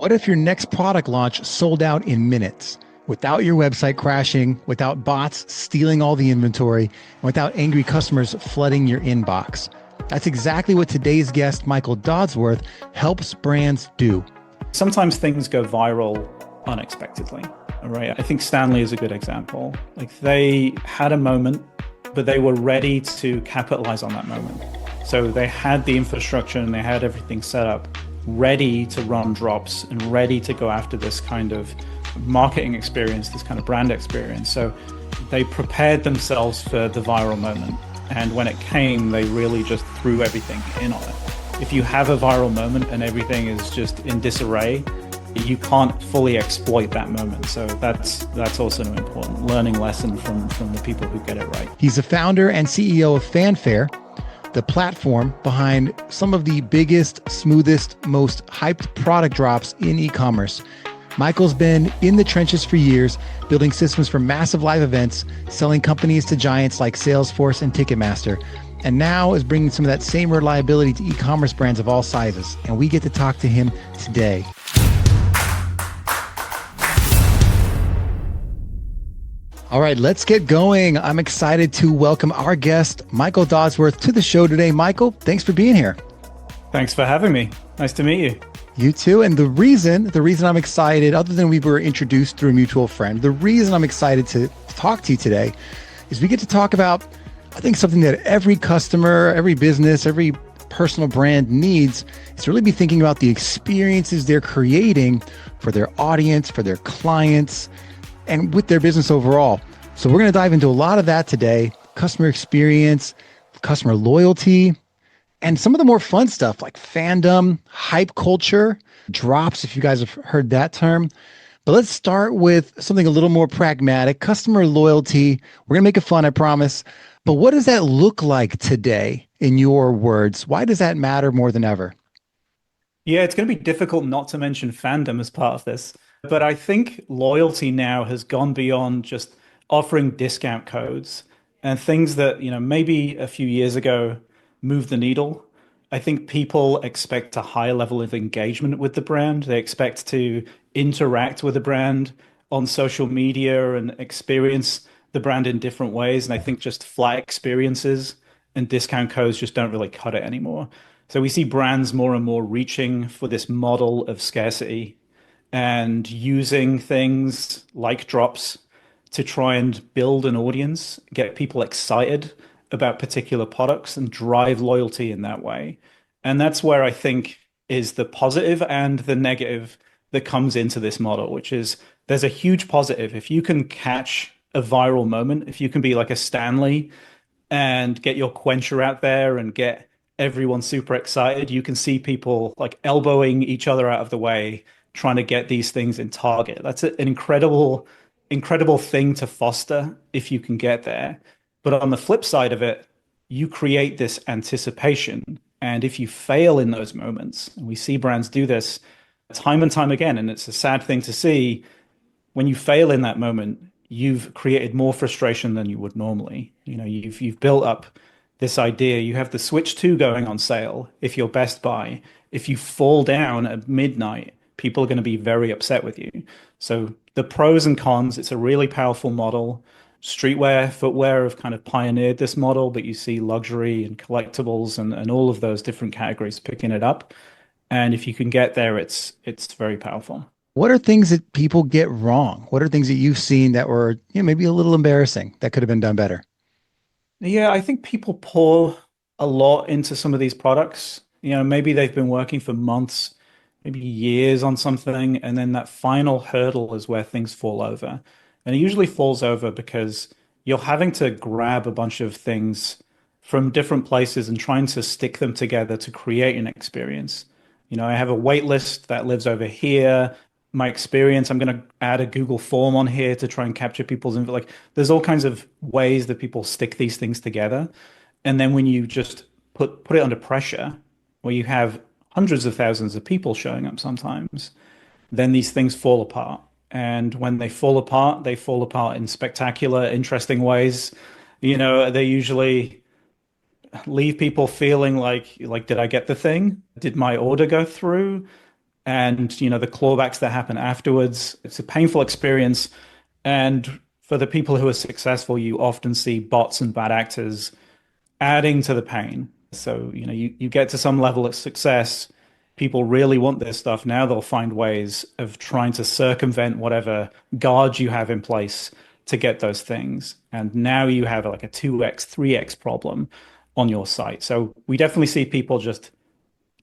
What if your next product launch sold out in minutes, without your website crashing, without bots stealing all the inventory, and without angry customers flooding your inbox? That's exactly what today's guest, Michael Dodsworth, helps brands do. Sometimes things go viral unexpectedly, right? I think Stanley is a good example. Like they had a moment, but they were ready to capitalize on that moment. So they had the infrastructure and they had everything set up, ready to run drops and ready to go after this kind of marketing experience, this kind of brand experience. So they prepared themselves for the viral moment. And when it came, they really just threw everything in on it. If you have a viral moment and everything is just in disarray, you can't fully exploit that moment. So that's also an important learning lesson from the people who get it right. He's the founder and CEO of Fanfare, the platform behind some of the biggest, smoothest, most hyped product drops in e-commerce. Michael's been in the trenches for years, building systems for massive live events, selling companies to giants like Salesforce and Ticketmaster, and now is bringing some of that same reliability to e-commerce brands of all sizes. And we get to talk to him today. All right, let's get going. I'm excited to welcome our guest, Michael Dodsworth, to the show today. Michael, thanks for being here. Thanks for having me. Nice to meet you. You too. And the reason I'm excited, other than we were introduced through a mutual friend, the reason I'm excited to talk to you today is we get to talk about, I think, something that every customer, every business, every personal brand needs is to really be thinking about the experiences they're creating for their audience, for their clients, and with their business overall. So we're going to dive into a lot of that today: customer experience, customer loyalty, and some of the more fun stuff like fandom, hype culture, drops, if you guys have heard that term. But let's start with something a little more pragmatic: customer loyalty. We're going to make it fun, I promise. But what does that look like today in your words? Why does that matter more than ever? Yeah, it's going to be difficult not to mention fandom as part of this. But I think loyalty now has gone beyond just offering discount codes and things that, maybe a few years ago moved the needle. I think people expect a higher level of engagement with the brand. They expect to interact with the brand on social media and experience the brand in different ways. And I think just flat experiences and discount codes just don't really cut it anymore. So we see brands more and more reaching for this model of scarcity and using things like drops to try and build an audience, get people excited about particular products and drive loyalty in that way. And that's where I think is the positive and the negative that comes into this model, which is there's a huge positive. If you can catch a viral moment, if you can be like a Stanley and get your quencher out there and get everyone super excited, you can see people like elbowing each other out of the way, trying to get these things in target. That's an incredible thing to foster if you can get there. But on the flip side of it, you create this anticipation. And if you fail in those moments, and we see brands do this time and time again, and it's a sad thing to see, when you fail in that moment, you've created more frustration than you would normally. You've built up this idea. You have the Switch 2 going on sale if you're Best Buy. If you fall down at midnight, people are going to be very upset with you. So the pros and cons, it's a really powerful model. Streetwear, footwear have kind of pioneered this model, but you see luxury and collectibles and all of those different categories picking it up. And if you can get there, it's very powerful. What are things that people get wrong? What are things that you've seen that were maybe a little embarrassing that could have been done better? Yeah, I think people pour a lot into some of these products. Maybe they've been working for months, maybe years on something, and then that final hurdle is where things fall over. And it usually falls over because you're having to grab a bunch of things from different places and trying to stick them together to create an experience. I have a wait list that lives over here. My experience, I'm going to add a Google form on here to try and capture people's info. Like, there's all kinds of ways that people stick these things together. And then when you just put it under pressure, where you have hundreds of thousands of people showing up sometimes, then these things fall apart. And when they fall apart in spectacular, interesting ways. They usually leave people feeling like, did I get the thing? Did my order go through? and the clawbacks that happen afterwards. It's a painful experience. And for the people who are successful, you often see bots and bad actors adding to the pain. So, you get to some level of success, people really want this stuff. Now they'll find ways of trying to circumvent whatever guards you have in place to get those things. And now you have like a 2x, 3x problem on your site. So we definitely see people just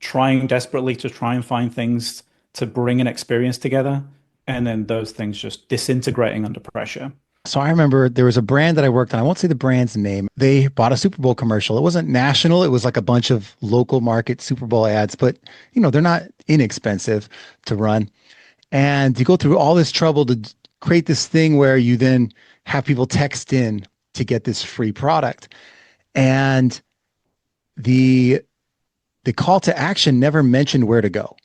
trying desperately to try and find things to bring an experience together, and then those things just disintegrating under pressure. So I remember there was a brand that I worked on. I won't say the brand's name. They bought a Super Bowl commercial. It wasn't national. It was like a bunch of local market Super Bowl ads, but they're not inexpensive to run. And you go through all this trouble to create this thing where you then have people text in to get this free product. And the the call to action never mentioned where to go,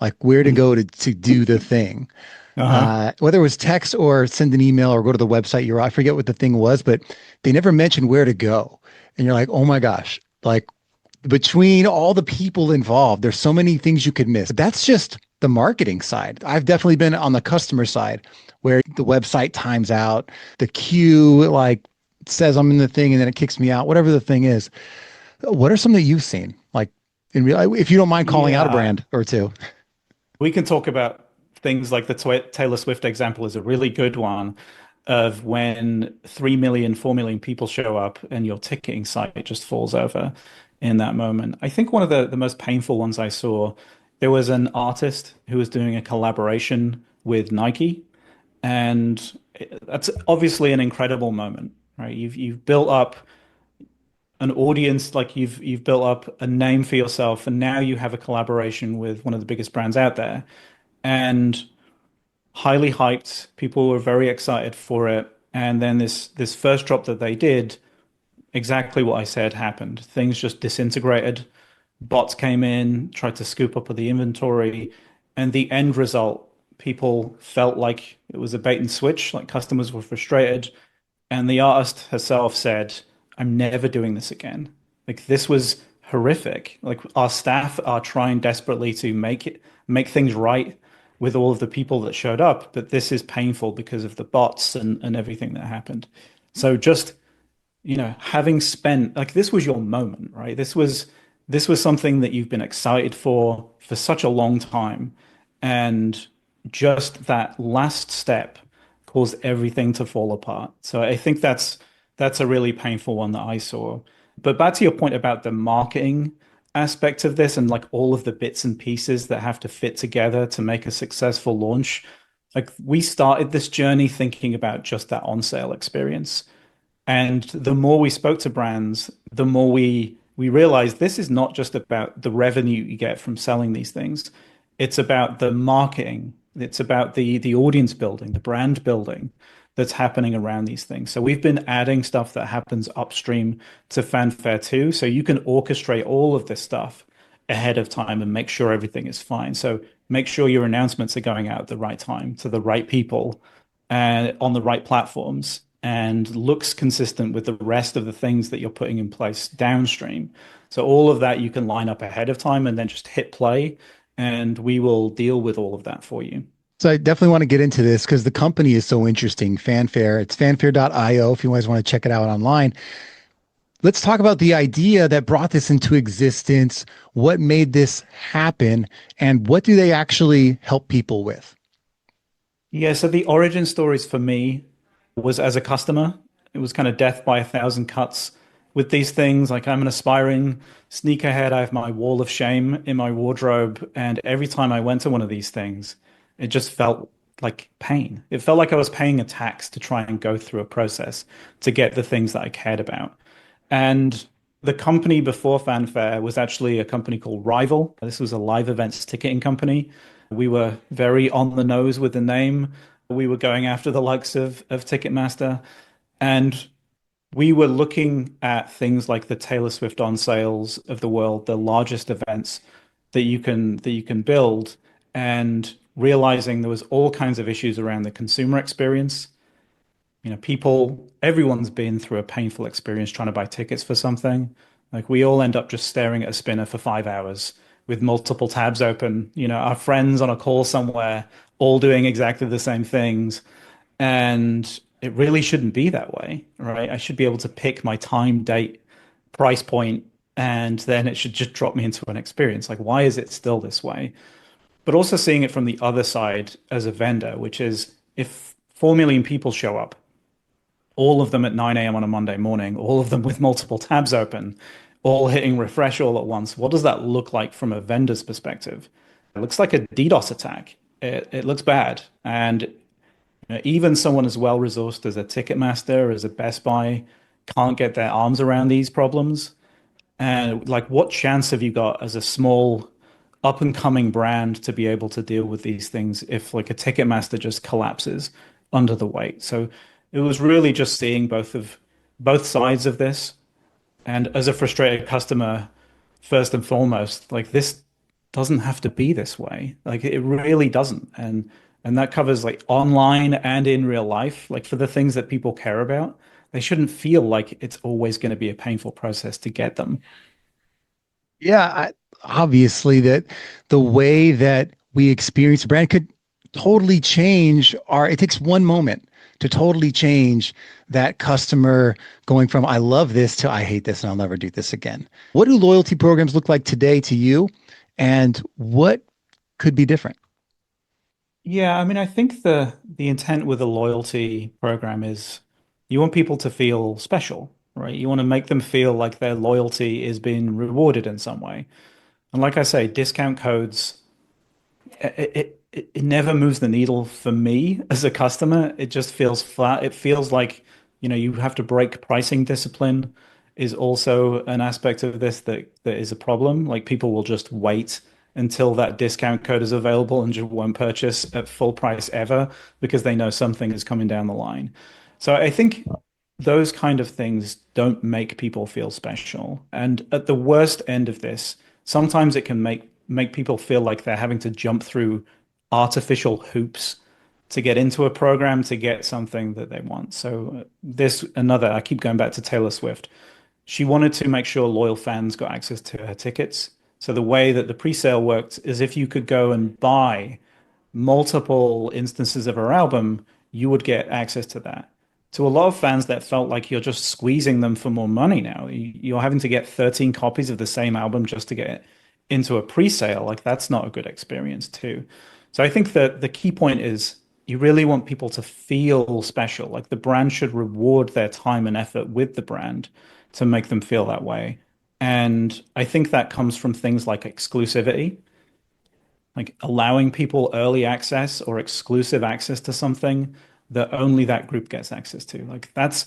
like where to go to do the thing. Uh-huh. Whether it was text or send an email or go to the website, I forget what the thing was, but they never mentioned where to go. And you're like, oh my gosh, like between all the people involved, there's so many things you could miss. But that's just the marketing side. I've definitely been on the customer side where the website times out, the queue like says I'm in the thing and then it kicks me out, whatever the thing is. What are some that you've seen? Like in real, if you don't mind calling out a Yeah, brand or two. we can talk about things like the Taylor Swift example is a really good one of when 3 million, 4 million people show up and your ticketing site just falls over in that moment. I think one of the most painful ones I saw, there was an artist who was doing a collaboration with Nike, and that's obviously an incredible moment, right? You've built up an audience, like you've built up a name for yourself, and now you have a collaboration with one of the biggest brands out there, and highly hyped. People were very excited for it. And then this first drop that they did, exactly what I said happened. Things just disintegrated. Bots came in, tried to scoop up the inventory, and the end result, people felt like it was a bait and switch, like customers were frustrated. And the artist herself said, I'm never doing this again. Like this was horrific. Like our staff are trying desperately to make things right with all of the people that showed up, but this is painful because of the bots and everything that happened. So just, having spent like this was your moment, right? This was something that you've been excited for such a long time. And just that last step caused everything to fall apart. So I think that's a really painful one that I saw. But back to your point about the marketing aspect of this and like all of the bits and pieces that have to fit together to make a successful launch. Like we started this journey thinking about just that on sale experience. And the more we spoke to brands, the more we realized this is not just about the revenue you get from selling these things. It's about the marketing. It's about the audience building, the brand building that's happening around these things. So we've been adding stuff that happens upstream to Fanfare too. So you can orchestrate all of this stuff ahead of time and make sure everything is fine. So make sure your announcements are going out at the right time to the right people and on the right platforms and looks consistent with the rest of the things that you're putting in place downstream. So all of that you can line up ahead of time and then just hit play, and we will deal with all of that for you. So I definitely want to get into this because the company is so interesting. Fanfare, it's fanfare.io if you guys want to check it out online. Let's talk about the idea that brought this into existence, what made this happen, and what do they actually help people with? Yeah, so the origin stories for me was as a customer. It was kind of death by a thousand cuts with these things. Like I'm an aspiring sneakerhead. I have my wall of shame in my wardrobe. And every time I went to one of these things, it just felt like pain. It felt like I was paying a tax to try and go through a process to get the things that I cared about. And the company before Fanfare was actually a company called Rival. This was a live events ticketing company. We were very on the nose with the name. We were going after the likes of Ticketmaster. And we were looking at things like the Taylor Swift on sales of the world, the largest events that you can build, and realizing there was all kinds of issues around the consumer experience. Everyone's been through a painful experience trying to buy tickets for something. Like we all end up just staring at a spinner for 5 hours with multiple tabs open, our friends on a call somewhere, all doing exactly the same things. And it really shouldn't be that way, right? I should be able to pick my time, date, price point, and then it should just drop me into an experience. Like, why is it still this way? But also seeing it from the other side as a vendor, which is if 4 million people show up, all of them at 9 a.m. on a Monday morning, all of them with multiple tabs open, all hitting refresh all at once, what does that look like from a vendor's perspective? It looks like a DDoS attack. It looks bad. And even someone as well resourced as a Ticketmaster, as a Best Buy, can't get their arms around these problems. And like, what chance have you got as a small up and coming brand to be able to deal with these things if like a Ticketmaster just collapses under the weight? So it was really just seeing both sides of this. And as a frustrated customer, first and foremost, like this doesn't have to be this way. Like it really doesn't. And that covers like online and in real life. Like for the things that people care about, they shouldn't feel like it's always going to be a painful process to get them. Yeah, obviously that the way that we experience a brand could totally change it takes one moment to totally change that customer going from I love this to I hate this and I'll never do this again. What do loyalty programs look like today to you? And what could be different? Yeah, I mean, I think the intent with a loyalty program is you want people to feel special, right? You want to make them feel like their loyalty is being rewarded in some way. And like I say, discount codes, it never moves the needle for me as a customer. It just feels flat. It feels like, you have to break pricing discipline is also an aspect of this that is a problem. Like people will just wait until that discount code is available and just won't purchase at full price ever because they know something is coming down the line. So I think those kind of things don't make people feel special. And at the worst end of this, sometimes it can make people feel like they're having to jump through artificial hoops to get into a program to get something that they want. So this another, I keep going back to Taylor Swift. She wanted to make sure loyal fans got access to her tickets. So the way that the pre-sale worked is if you could go and buy multiple instances of her album, you would get access to that. To a lot of fans, that felt like you're just squeezing them for more money now. You're having to get 13 copies of the same album just to get into a pre-sale. Like that's not a good experience too. So I think that the key point is you really want people to feel special. Like the brand should reward their time and effort with the brand to make them feel that way. And I think that comes from things like exclusivity, like allowing people early access or exclusive access to something that only that group gets access to. Like that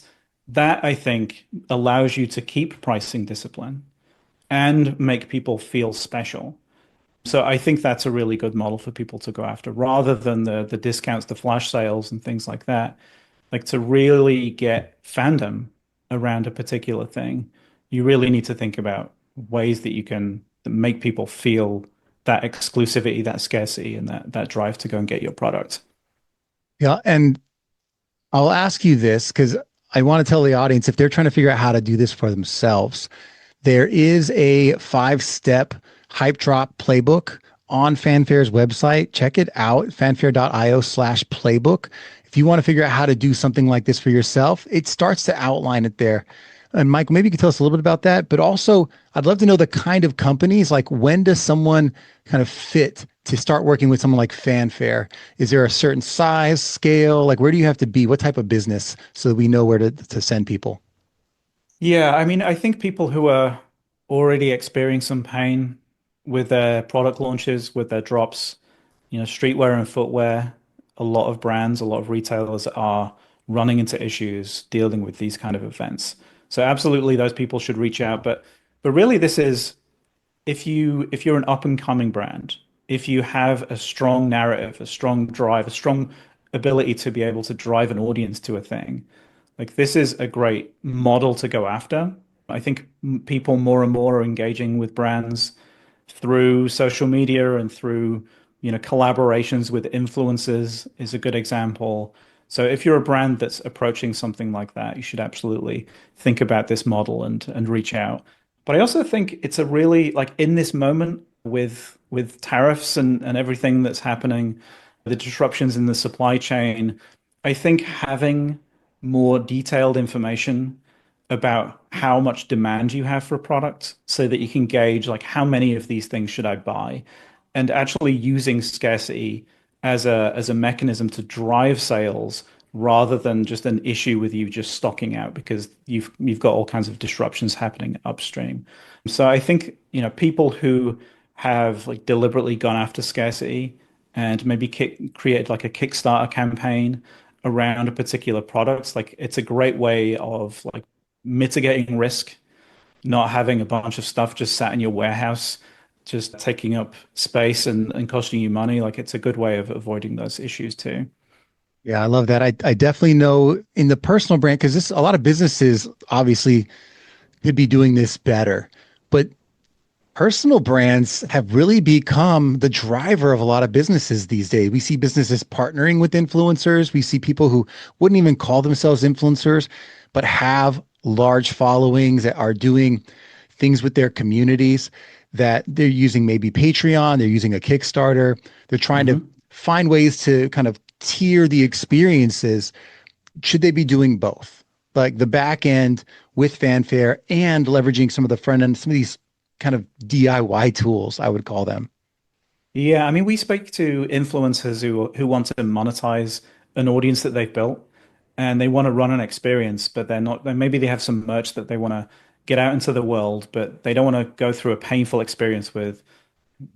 I think allows you to keep pricing discipline and make people feel special. So I think that's a really good model for people to go after rather than the discounts, the flash sales and things like that. Like to really get fandom around a particular thing, you really need to think about ways that you can make people feel that exclusivity, that scarcity, and that drive to go and get your product. Yeah, and I'll ask you this because I want to tell the audience if they're trying to figure out how to do this for themselves, there is a 5-step hype drop playbook on Fanfare's website. Check it out, fanfare.io/playbook. If you want to figure out how to do something like this for yourself, it starts to outline it there. And Mike, maybe you could tell us a little bit about that, but also I'd love to know the kind of companies, like when does someone kind of fit to start working with someone like Fanfare? Is there a certain size, scale? Like where do you have to be? What type of business so that we know where to send people? Yeah, I mean, I think people who are already experiencing some pain with their product launches, with their drops, streetwear and footwear, a lot of brands, a lot of retailers are running into issues dealing with these kind of events. So absolutely those people should reach out. But really this is if you're an up and coming brand, if you have a strong narrative, a strong drive, a strong ability to be able to drive an audience to a thing, like this is a great model to go after. I think people more and more are engaging with brands through social media and through, collaborations with influencers is a good example. So if you're a brand that's approaching something like that, you should absolutely think about this model and reach out. But I also think it's a really like in this moment, with tariffs and everything that's happening, the disruptions in the supply chain, I think having more detailed information about how much demand you have for a product so that you can gauge like how many of these things should I buy, and actually using scarcity as a mechanism to drive sales rather than just an issue with you just stocking out because you've got all kinds of disruptions happening upstream. So I think, people who have like deliberately gone after scarcity and maybe created like a Kickstarter campaign around a particular product, like it's a great way of like mitigating risk, not having a bunch of stuff just sat in your warehouse, just taking up space and costing you money. Like it's a good way of avoiding those issues too. Yeah, I love that. I definitely know in the personal brand, because this a lot of businesses obviously could be doing this better, but personal brands have really become the driver of a lot of businesses these days. We see businesses partnering with influencers. We see people who wouldn't even call themselves influencers, but have large followings that are doing things with their communities, that they're using maybe Patreon, they're using a Kickstarter. They're trying to Hmm. find ways to kind of tier the experiences. Should they be doing both? Like the back end with Fanfare and leveraging some of the front end, some of these kind of DIY tools, I would call them. Yeah, I mean, we speak to influencers who want to monetize an audience that they've built, and they want to run an experience, but they're not. Maybe they have some merch that they want to get out into the world, but they don't want to go through a painful experience with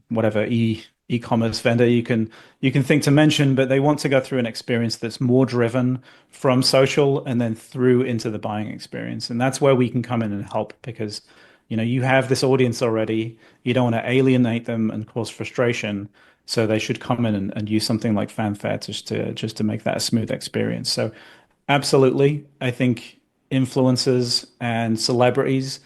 whatever e-commerce vendor you can think to mention, but they want to go through an experience that's more driven from social and then through into the buying experience. And that's where we can come in and help because you have this audience already. You don't want to alienate them and cause frustration. So they should come in and use something like Fanfare just to make that a smooth experience. So absolutely, I think influencers and celebrities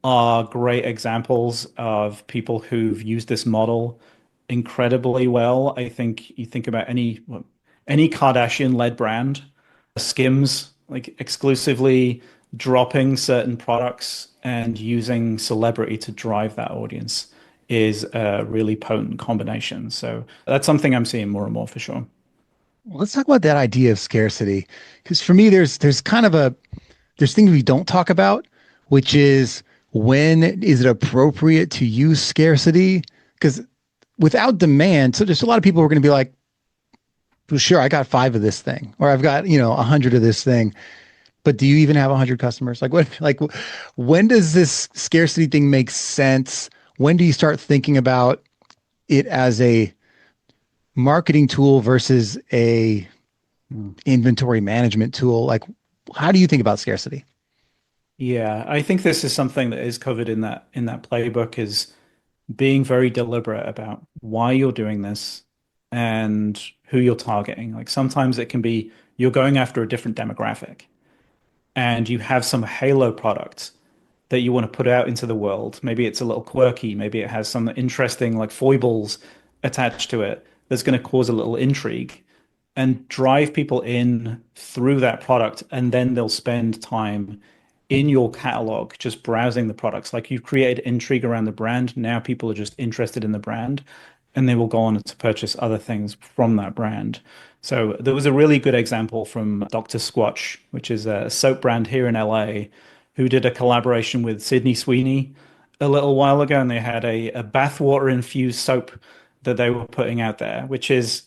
are great examples of people who've used this model incredibly well. I think you think about any Kardashian-led brand, Skims, like exclusively dropping certain products and using celebrity to drive that audience is a really potent combination. So that's something I'm seeing more and more for sure. Well, let's talk about that idea of scarcity. Because for me, there's kind of there's things we don't talk about, which is when is it appropriate to use scarcity? Because without demand, so there's a lot of people who are going to be like, well, sure, I got five of this thing, or I've got, 100 of this thing. But do you even have 100 customers? Like what, like when does this scarcity thing make sense? When do you start thinking about it as a marketing tool versus a Hmm. inventory management tool? Like, how do you think about scarcity? Yeah, I think this is something that is covered in that playbook is being very deliberate about why you're doing this and who you're targeting. Like sometimes it can be you're going after a different demographic and you have some halo product that you want to put out into the world. Maybe it's a little quirky, maybe it has some interesting like foibles attached to it that's going to cause a little intrigue and drive people in through that product, and then they'll spend time in your catalog just browsing the products. Like you've created intrigue around the brand. Now people are just interested in the brand and they will go on to purchase other things from that brand. So there was a really good example from Dr. Squatch, which is a soap brand here in LA, who did a collaboration with Sydney Sweeney a little while ago, and they had a bathwater infused soap that they were putting out there, which is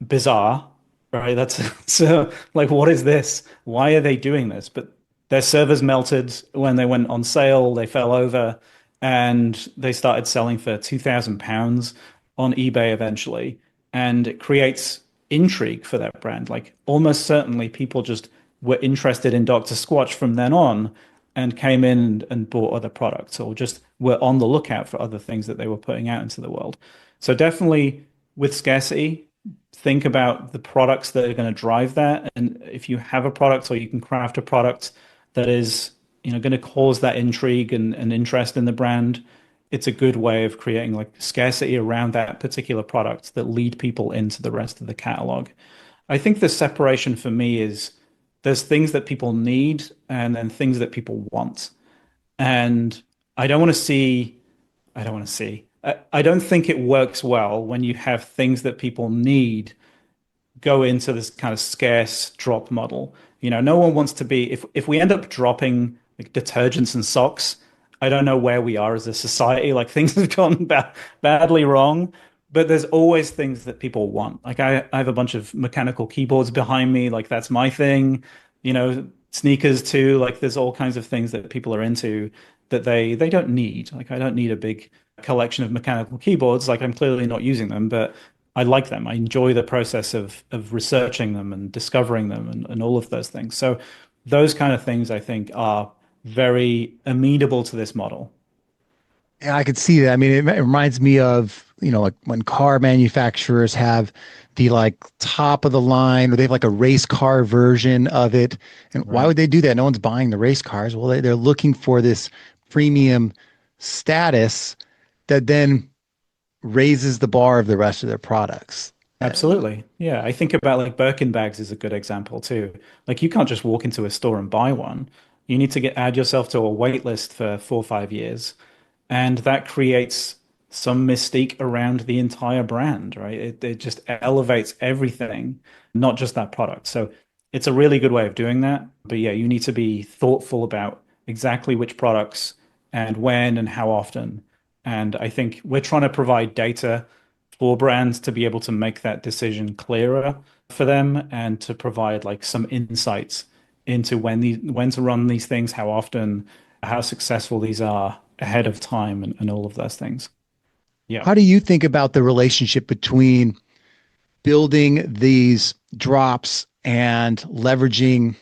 bizarre, right? That's so like, what is this? Why are they doing this? But their servers melted when they went on sale, they fell over, and they started selling for £2,000 on eBay eventually. And it creates intrigue for that brand. Like almost certainly people just were interested in Dr. Squatch from then on and came in and bought other products or just were on the lookout for other things that they were putting out into the world. So definitely with scarcity, think about the products that are going to drive that. And if you have a product or you can craft a product that is, going to cause that intrigue and interest in the brand, it's a good way of creating like scarcity around that particular product that lead people into the rest of the catalog. I think the separation for me is there's things that people need and then things that people want. And I don't want to see, I don't want to see. I don't think it works well when you have things that people need go into this kind of scarce drop model. No one wants to be if we end up dropping like detergents and socks, I don't know where we are as a society. Like things have gone badly wrong, but there's always things that people want. Like I have a bunch of mechanical keyboards behind me, like that's my thing. Sneakers too. Like there's all kinds of things that people are into that they don't need. Like I don't need a big collection of mechanical keyboards. Like I'm clearly not using them, but I like them. I enjoy the process of researching them and discovering them and all of those things. So those kind of things I think are very amenable to this model. And I could see that. I mean, it reminds me of, like when car manufacturers have the like top of the line, or they have like a race car version of it. And why Right. would they do that? No one's buying the race cars. Well, they're looking for this premium status that then raises the bar of the rest of their products. Absolutely. Yeah. I think about like Birkin bags is a good example too. Like you can't just walk into a store and buy one. You need to add yourself to a wait list for 4 or 5 years. And that creates some mystique around the entire brand, right? It just elevates everything, not just that product. So it's a really good way of doing that. But yeah, you need to be thoughtful about exactly which products and when and how often. And I think we're trying to provide data for brands to be able to make that decision clearer for them and to provide like some insights into when to run these things, how often, how successful these are ahead of time and all of those things. Yeah. How do you think about the relationship between building these drops and leveraging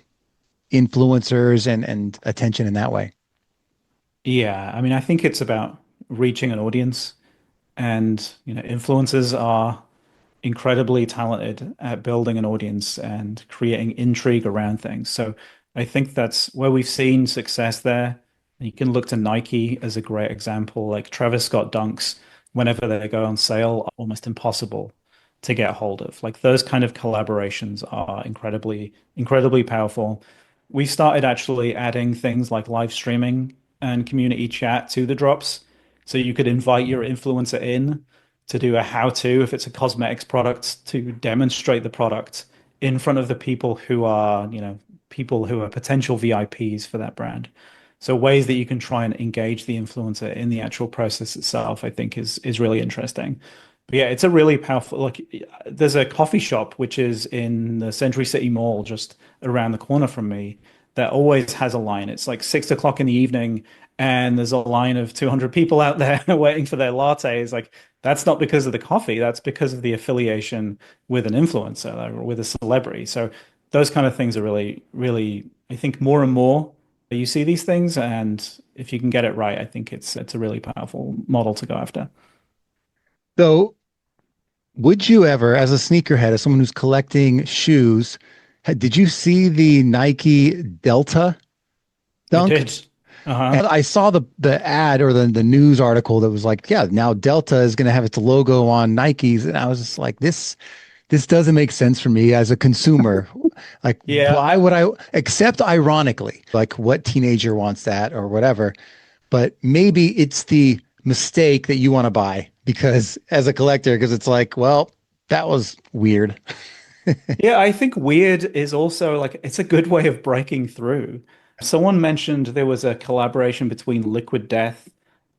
influencers and attention in that way? Yeah. I mean, I think it's about reaching an audience and, influencers are incredibly talented at building an audience and creating intrigue around things. So I think that's where we've seen success there. You can look to Nike as a great example. Like Travis Scott dunks, whenever they go on sale, are almost impossible to get hold of. Like those kind of collaborations are incredibly powerful. We started actually adding things like live streaming and community chat to the drops. So you could invite your influencer in to do a how-to if it's a cosmetics product to demonstrate the product in front of the people who are, people who are potential VIPs for that brand. So ways that you can try and engage the influencer in the actual process itself, I think is really interesting. But yeah, it's a really powerful, like there's a coffee shop which is in the Century City Mall just around the corner from me that always has a line. It's like 6 o'clock in the evening and there's a line of 200 people out there waiting for their lattes. Like that's not because of the coffee, that's because of the affiliation with an influencer or with a celebrity. So those kind of things are really, I think more and more you see these things, and if you can get it right, I think it's a really powerful model to go after. So, would you ever, as a sneakerhead, as someone who's collecting shoes, did you see the Nike Delta I dunk? did. Uh-huh. And I saw the ad or the news article that was like, yeah, now Delta is going to have its logo on Nikes, and I was just like, this doesn't make sense for me as a consumer. Like, Yeah. why would I, except ironically, like what teenager wants that or whatever? But maybe it's the mistake that you want to buy because as a collector, because it's like, well, that was weird. Yeah, I think weird is also like it's a good way of breaking through. Someone mentioned there was a collaboration between Liquid Death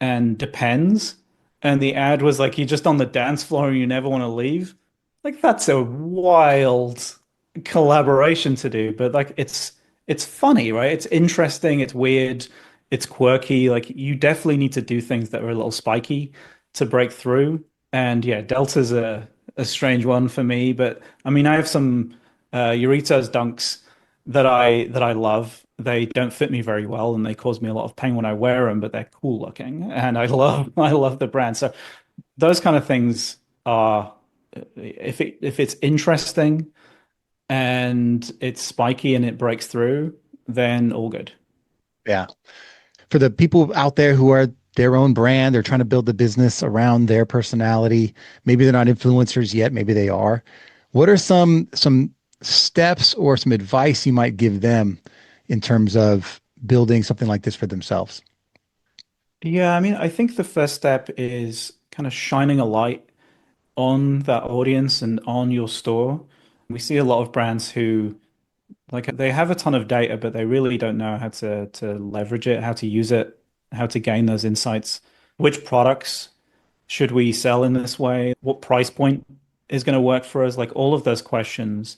and Depends, and the ad was like you're just on the dance floor and you never want to leave. Like that's a wild collaboration to do, but like it's funny, right? It's interesting, it's weird, it's quirky. Like you definitely need to do things that are a little spiky to break through. And yeah, Delta's a strange one for me, but I mean, I have some Eureka's dunks that I love. They don't fit me very well, and they cause me a lot of pain when I wear them, but they're cool looking, and I love the brand. So those kind of things are if it's interesting and it's spiky and it breaks through, then all good. Yeah. For the people out there who are their own brand, they're trying to build the business around their personality. Maybe they're not influencers yet, maybe they are. What are some steps or some advice you might give them in terms of building something like this for themselves? Yeah, I mean, I think the first step is kind of shining a light on that audience and on your store. We see a lot of brands who like they have a ton of data, but they really don't know how to leverage it, how to use it, how to gain those insights. Which products should we sell in this way? What price point is going to work for us? Like all of those questions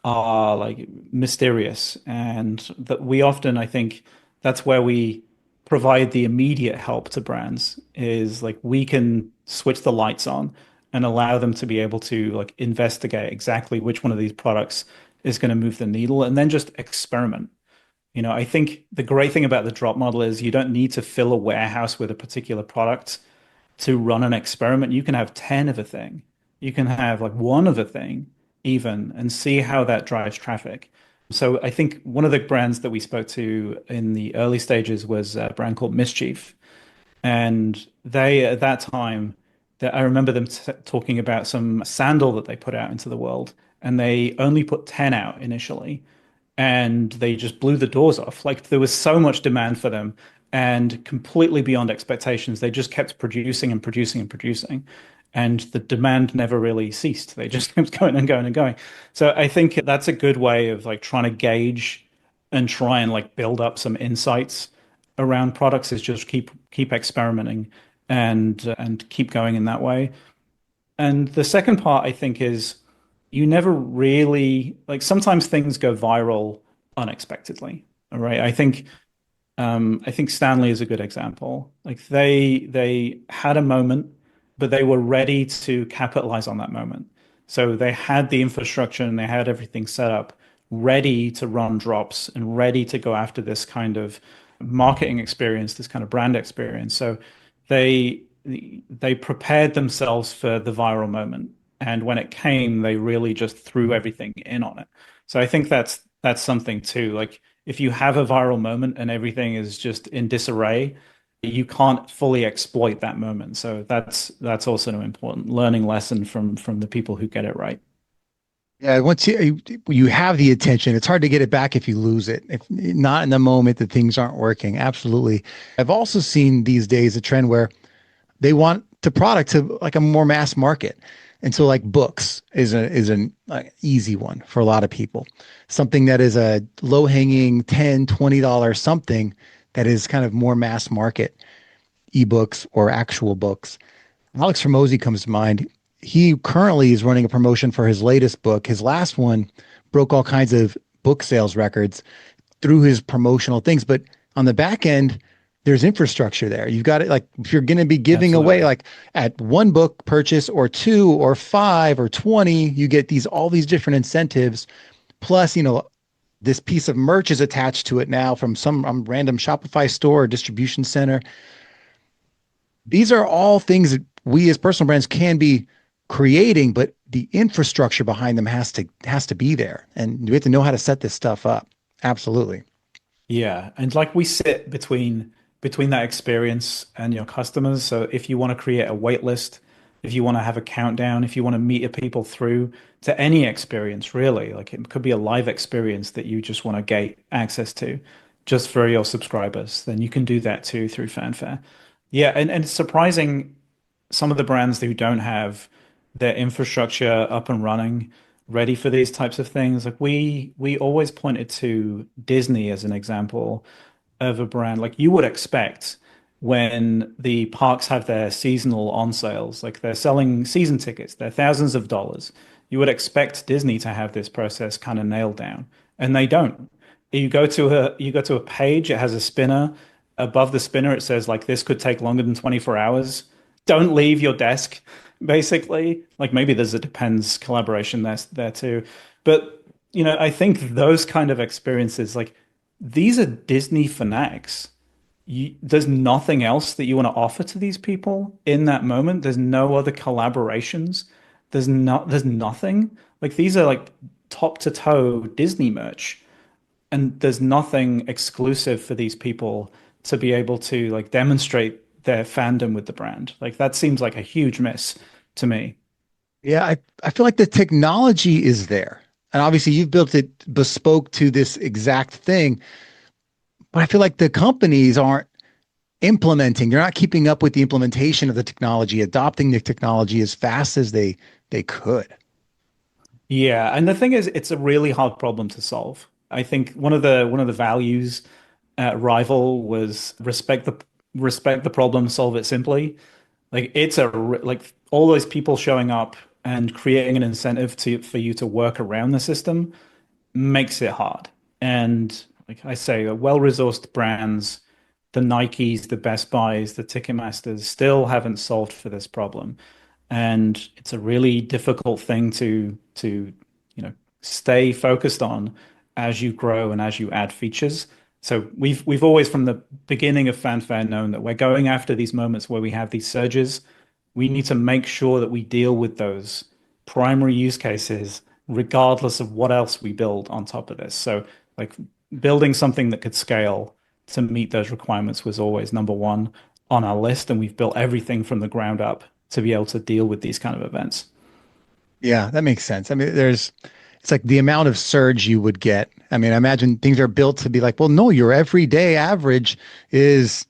are like mysterious, and that we often, I think, that's where we provide the immediate help to brands is like we can switch the lights on and allow them to be able to like investigate exactly which one of these products is going to move the needle and then just experiment. I think the great thing about the drop model is you don't need to fill a warehouse with a particular product to run an experiment. You can have 10 of a thing. You can have like one of a thing even and see how that drives traffic. So I think one of the brands that we spoke to in the early stages was a brand called Mischief. And they, at that time, that I remember them talking about some sandal that they put out into the world, and they only put 10 out initially, and they just blew the doors off. Like there was so much demand for them, and completely beyond expectations. They just kept producing and producing and producing, and the demand never really ceased. They just kept going and going and going. So I think that's a good way of like trying to gauge and try and like build up some insights around products is just keep experimenting and keep going in that way. And the second part I think is you never really like sometimes things go viral unexpectedly. All right. I think Stanley is a good example. Like they had a moment, but they were ready to capitalize on that moment. So they had the infrastructure and they had everything set up, ready to run drops and ready to go after this kind of marketing experience, this kind of brand experience. So they they prepared themselves for the viral moment. And when it came, they really just threw everything in on it. So I think that's something too. Like if you have a viral moment and everything is just in disarray, you can't fully exploit that moment. So that's also an important learning lesson from the people who get it right. Yeah, once you have the attention, it's hard to get it back if you lose it. If not in the moment that things aren't working. Absolutely. I've also seen these days a trend where they want the product to like a more mass market. And so like books is an like, easy one for a lot of people. Something that is a low hanging 10, $20 something that is kind of more mass market ebooks or actual books. Alex Hormozy comes to mind. He currently is running a promotion for his latest book. His last one broke all kinds of book sales records through his promotional things. But on the back end, there's infrastructure there. You've got it like if you're going to be giving away Absolutely. like at one book purchase or two or five or 20, you get these all these different incentives. Plus, this piece of merch is attached to it now from some random Shopify store or distribution center. These are all things that we as personal brands can be creating, but the infrastructure behind them has to be there. And we have to know how to set this stuff up. Absolutely. Yeah, and like we sit between that experience and your customers. So if you want to create a wait list, if you want to have a countdown, if you want to meet people through to any experience, really, like it could be a live experience that you just want to gate access to just for your subscribers, then you can do that too through Fanfare. Yeah, and it's surprising some of the brands who don't have their infrastructure up and running ready for these types of things. Like we always pointed to Disney as an example of a brand like you would expect when the parks have their seasonal on sales, like they're selling season tickets, they're thousands of dollars. You would expect Disney to have this process kind of nailed down, and they don't. You go to a page, it has a spinner. Above the spinner, it says like this could take longer than 24 hours. Don't leave your desk, basically. Like maybe there's a depends collaboration there too. But I think those kind of experiences, like these are Disney fanatics. There's nothing else that you want to offer to these people in that moment. There's no other collaborations. There's nothing. Like these are like top to toe Disney merch, and there's nothing exclusive for these people to be able to like demonstrate their fandom with the brand. Like that seems like a huge miss to me. Yeah, I feel like the technology is there. And obviously you've built it bespoke to this exact thing, but I feel like the companies aren't implementing, they're not keeping up with the implementation of the technology, adopting the technology as fast as they could. Yeah, and the thing is, it's a really hard problem to solve. I think one of the values at Rival was respect the problem, solve it simply. Like it's like all those people showing up and creating an incentive to for you to work around the system makes it hard. And like I say, the well-resourced brands, the Nikes, the Best Buys, the Ticketmasters still haven't solved for this problem. And it's a really difficult thing to stay focused on as you grow and as you add features. So we've always from the beginning of Fanfare known that we're going after these moments where we have these surges. We need to make sure that we deal with those primary use cases regardless of what else we build on top of this. So like building something that could scale to meet those requirements was always number one on our list, and we've built everything from the ground up to be able to deal with these kind of events. Yeah, that makes sense. I mean, it's like the amount of surge you would get. I mean, I imagine things are built to be like, well, no, your everyday average is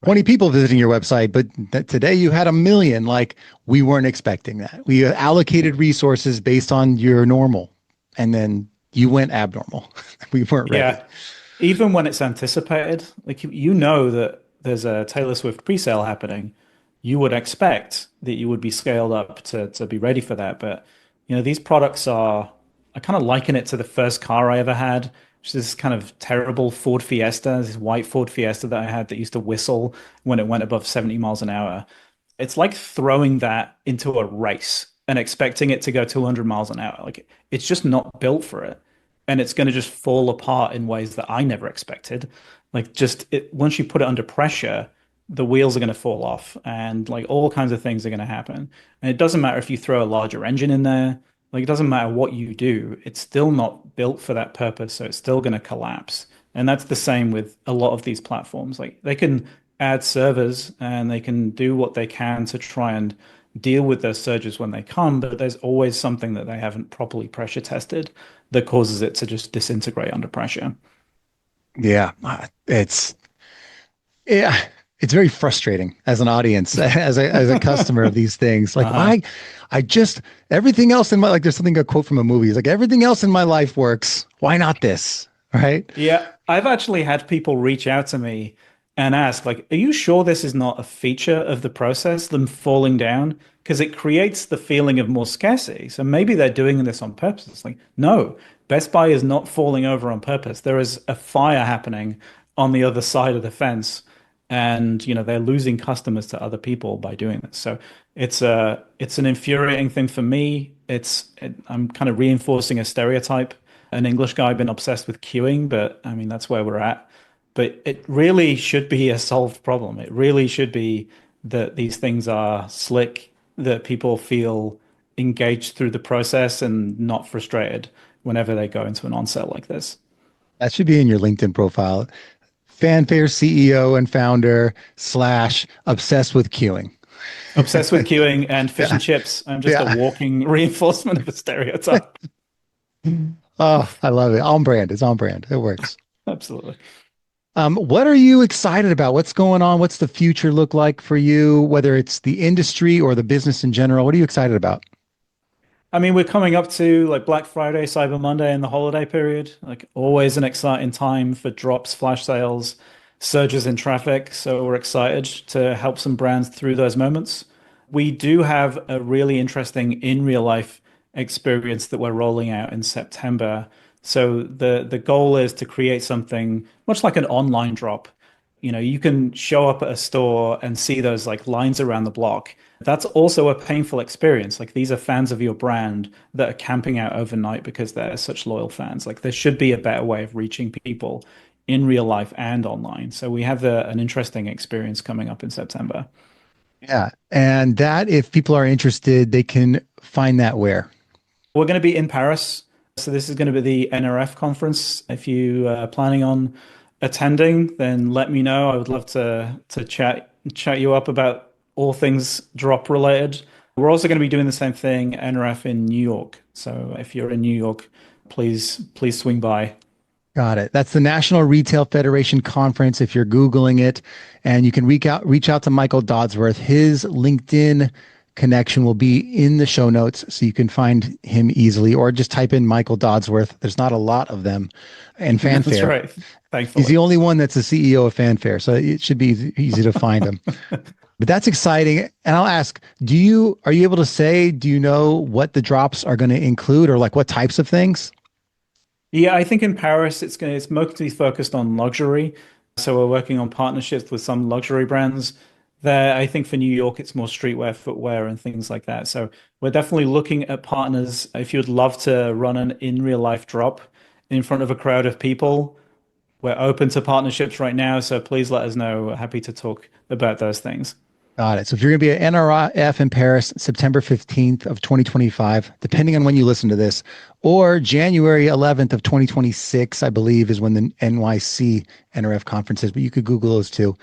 20 people visiting your website, but today you had a million. Like, we weren't expecting that. We allocated resources based on your normal, and then you went abnormal. We weren't ready. Yeah, even when it's anticipated, like you know that there's a Taylor Swift pre-sale happening, you would expect that you would be scaled up to be ready for that. But these products are, I kind of liken it to the first car I ever had, which is this kind of terrible Ford Fiesta, this white Ford Fiesta that I had that used to whistle when it went above 70 miles an hour. It's like throwing that into a race and expecting it to go 200 miles an hour. Like it's just not built for it. And it's going to just fall apart in ways that I never expected. Like just once you put it under pressure, the wheels are going to fall off and like all kinds of things are going to happen. And it doesn't matter if you throw a larger engine in there, like it doesn't matter what you do, it's still not built for that purpose. So it's still going to collapse. And that's the same with a lot of these platforms. Like they can add servers and they can do what they can to try and deal with those surges when they come, but there's always something that they haven't properly pressure tested that causes it to just disintegrate under pressure. Yeah, yeah, it's very frustrating as an audience, as a customer of these things. Like, Uh-huh. I just everything else in my like. There's something a quote from a movie. It's like everything else in my life works. Why not this? Right? Yeah, I've actually had people reach out to me and ask, like, are you sure this is not a feature of the process, them falling down? Because it creates the feeling of more scarcity. So maybe they're doing this on purpose. It's like, no, Best Buy is not falling over on purpose. There is a fire happening on the other side of the fence, and they're losing customers to other people by doing this. So it's an infuriating thing for me. I'm kind of reinforcing a stereotype, an English guy been obsessed with queuing, but I mean, that's where we're at. But it really should be a solved problem. It really should be that these things are slick, that people feel engaged through the process and not frustrated whenever they go into an onset like this. That should be in your LinkedIn profile. Fanfare CEO and founder slash obsessed with queuing. Obsessed with queuing and fish Yeah, and chips. I'm just a yeah. walking reinforcement of a stereotype. Oh, I love it. On brand. It's on brand. It works. Absolutely. What are you excited about? What's going on? What's the future look like for you, whether it's the industry or the business in general? What are you excited about? I mean, we're coming up to like Black Friday, Cyber Monday, and the holiday period. Like always an exciting time for drops, flash sales, surges in traffic. So we're excited to help some brands through those moments. We do have a really interesting in real life experience that we're rolling out in September. So the goal is to create something much like an online drop. You can show up at a store and see those like lines around the block. That's also a painful experience. Like these are fans of your brand that are camping out overnight because they're such loyal fans. Like there should be a better way of reaching people in real life and online. So we have an interesting experience coming up in September. Yeah. And that, if people are interested, they can find that where? We're going to be in Paris. So this is going to be the NRF conference. If you are planning on attending, then let me know. I would love to chat you up about all things drop related. We're also going to be doing the same thing, NRF in New York. So if you're in New York, please swing by. Got it. That's the National Retail Federation Conference if you're Googling it. And you can reach out to Michael Dodsworth. His LinkedIn connection will be in the show notes so you can find him easily, or just type in Michael Dodsworth. There's not a lot of them. And That's Fanfare. right. He's the Thankfully. only one that's the CEO of Fanfare, so it should be easy to find him. But that's exciting. And I'll ask, are you able to say, do you know what the drops are going to include or like what types of things? Yeah, I think in Paris it's mostly focused on luxury. So we're working on partnerships with some luxury brands there. I think for New York it's more streetwear, footwear, and things like that. So we're definitely looking at partners. If you'd love to run an in real life drop in front of a crowd of people, we're open to partnerships right now. So please let us know. We're happy to talk about those things. Got it. So if you're going to be at NRF in Paris, September 15th of 2025, depending on when you listen to this, or January 11th of 2026, I believe is when the NYC NRF conference is, but you could Google those too.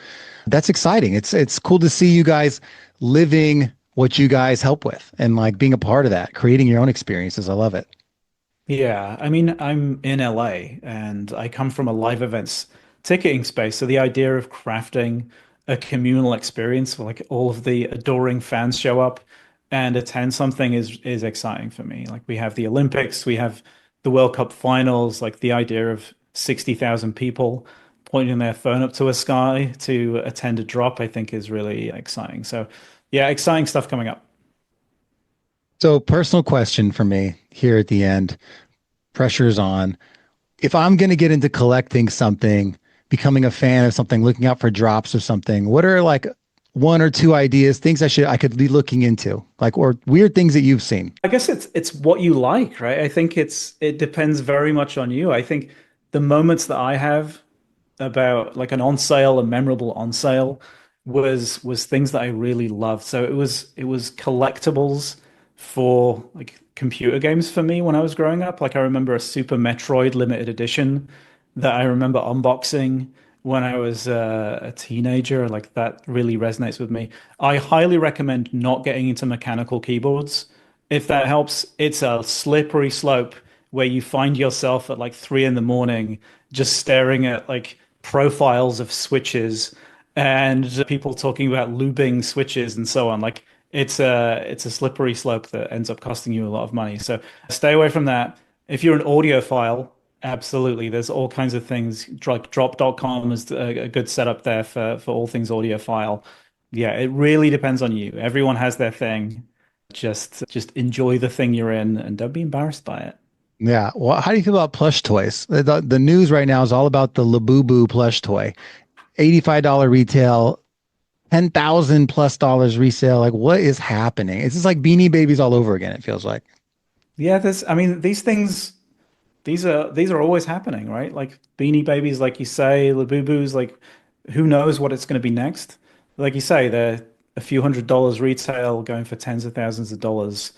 That's exciting. It's cool to see you guys living what you guys help with and like being a part of that, creating your own experiences. I love it. Yeah, I mean, I'm in LA and I come from a live events ticketing space. So the idea of crafting a communal experience where like all of the adoring fans show up and attend something is exciting for me. Like we have the Olympics, we have the World Cup finals, like the idea of 60,000 people pointing their phone up to a sky to attend a drop, I think is really exciting. So yeah, exciting stuff coming up. So personal question for me here at the end, pressure's on. If I'm going to get into collecting something, becoming a fan of something, looking out for drops or something, what are like one or two ideas, things I could be looking into, like or weird things that you've seen? I guess it's what you like, right? I think it depends very much on you. I think the moments that I have about like an on sale, a memorable on sale, was things that I really loved. So it was collectibles for like computer games for me when I was growing up. Like I remember a Super Metroid limited edition that I remember unboxing when I was a teenager. Like that really resonates with me. I highly recommend not getting into mechanical keyboards. If that helps, it's a slippery slope where you find yourself at like 3 in the morning just staring at like profiles of switches and people talking about lubing switches and so on. Like it's a slippery slope that ends up costing you a lot of money. So stay away from that. If you're an audiophile, absolutely. There's all kinds of things. Like drop.com is a good setup there for all things audiophile. Yeah, it really depends on you. Everyone has their thing. Just enjoy the thing you're in and don't be embarrassed by it. Yeah. Well, how do you feel about plush toys? The news right now is all about the Labubu plush toy. $85 retail, 10,000 plus dollars resale. Like what is happening? It's just like Beanie Babies all over again, it feels like. Yeah, I mean, these things, these are always happening, right? Like Beanie Babies, like you say, Labubus, like who knows what it's going to be next? Like you say, they're a few $100s retail, going for tens of thousands of dollars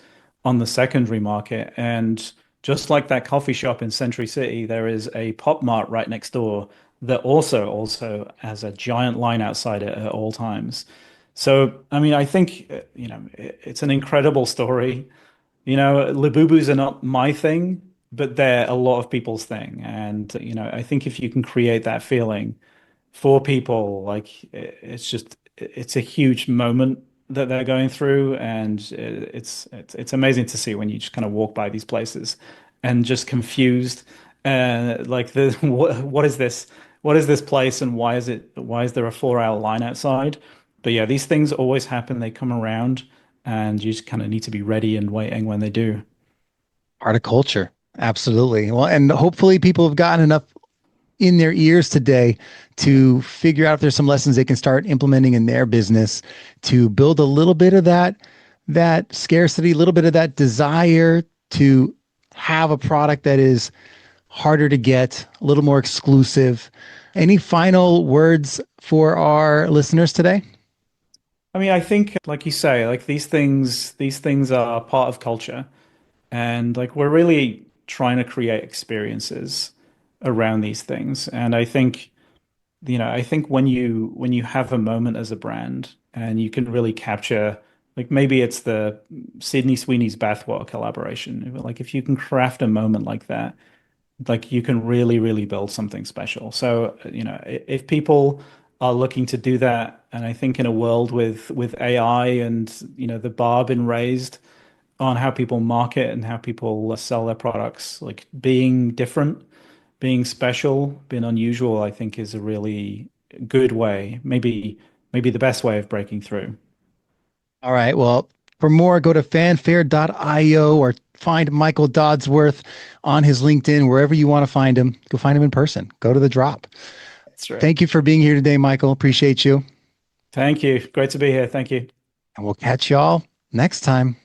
on the secondary market. And just like that coffee shop in Century City, there is a Pop Mart right next door that also has a giant line outside it at all times. So, I mean, I think, it's an incredible story. Labubus are not my thing, but they're a lot of people's thing. And, I think if you can create that feeling for people, like it's a huge moment that they're going through. And it's amazing to see when you just kind of walk by these places and just confused. Like what is this? What is this place and why is there a 4 hour line outside? But yeah, these things always happen. They come around and you just kind of need to be ready and waiting when they do. Part of culture. Absolutely. Well, and hopefully people have gotten enough in their ears today to figure out if there's some lessons they can start implementing in their business to build a little bit of that scarcity, a little bit of that desire to have a product that is harder to get, a little more exclusive. Any final words for our listeners today? I mean, I think, like you say, like these things are part of culture, and like we're really trying to create experiences around these things. And I think when you have a moment as a brand and you can really capture, like maybe it's the Sydney Sweeney's Bathwater collaboration. Like if you can craft a moment like that like you can really, really build something special. So, if people are looking to do that, and I think in a world with AI and, the bar been raised on how people market and how people sell their products, like being different, being special, being unusual, I think is a really good way, maybe the best way of breaking through. All right. Well, for more, go to fanfare.io or find Michael Dodsworth on his LinkedIn, wherever you want to find him. Go find him in person. Go to the drop. That's right. Thank you for being here today, Michael. Appreciate you. Thank you. Great to be here. Thank you. And we'll catch y'all next time.